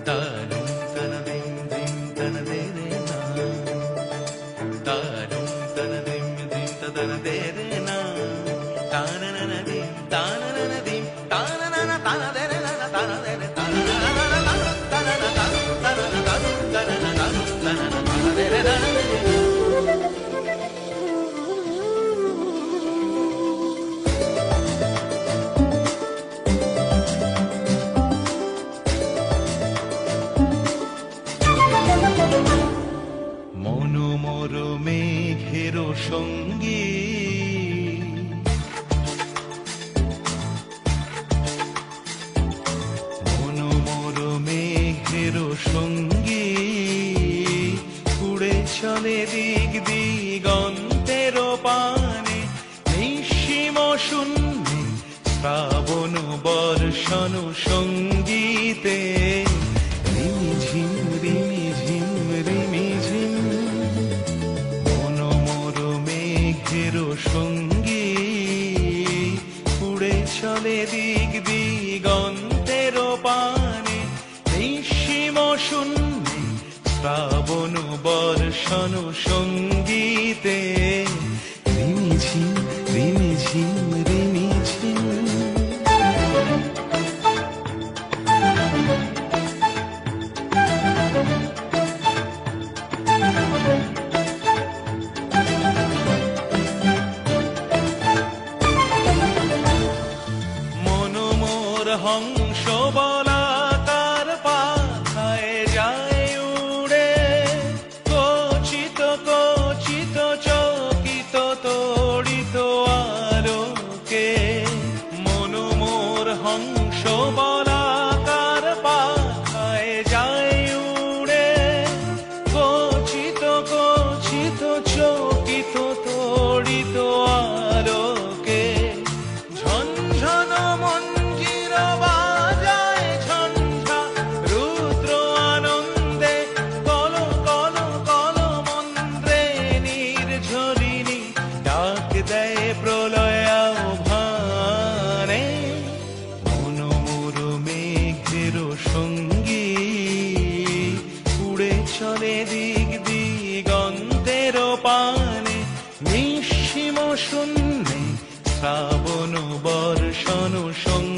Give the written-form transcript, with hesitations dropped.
তারুম তারা দিম দিম তারা দে রে না, তারুম তারা দিম দিম তারা দে রে না, তানা না না দিম তানা না না দিম তানা না না তানা দে রে না তানা দে রে তানা না না না না তানা না তানা তানা না তানা তানা না তানা না তানা দে রে না। মনোমর মেঘের সঙ্গী মনোমর মেঘের সঙ্গী উড়ে চলে দিক দিগন্তের পানে, নিঃসীম শূন্যে শ্রাবণ বর্ষণ সঙ্গীতে রিমিঝিম রিমিঝিম রিমিঝিম। মনোমর মেঘের সঙ্গী উড়ে চলে দিক দিগন্তের পানে, নিঃসীম শূন্যে শ্রাবণ বর্ষণ সঙ্গীতে রিমিঝিম রিমিঝিম রিমিঝিম। মনোমর হংস বলাকার পাখায় যায় উড়ে, কচিত কচিত চকিত তড়িত আলোকে। মনোমর হংস বলাকার পাখায় যায় উড়ে, কচিত কচিত চকিত তড়িত আলোকে। ঝনঝন মঞ্জির বাজায় ঝঞ্ঝা রুদ্র আনন্দে, কল কল কল মন্ত্রে নির্ঝরিণী ডাক দেয় প্রলয় আহ্বানে। মনোমর মেঘের সঙ্গী উড়ে চলে দিক দিগন্তের পানে, নিঃসীম শূন্যে শ্রাবণ বর্ষণ সঙ্গী।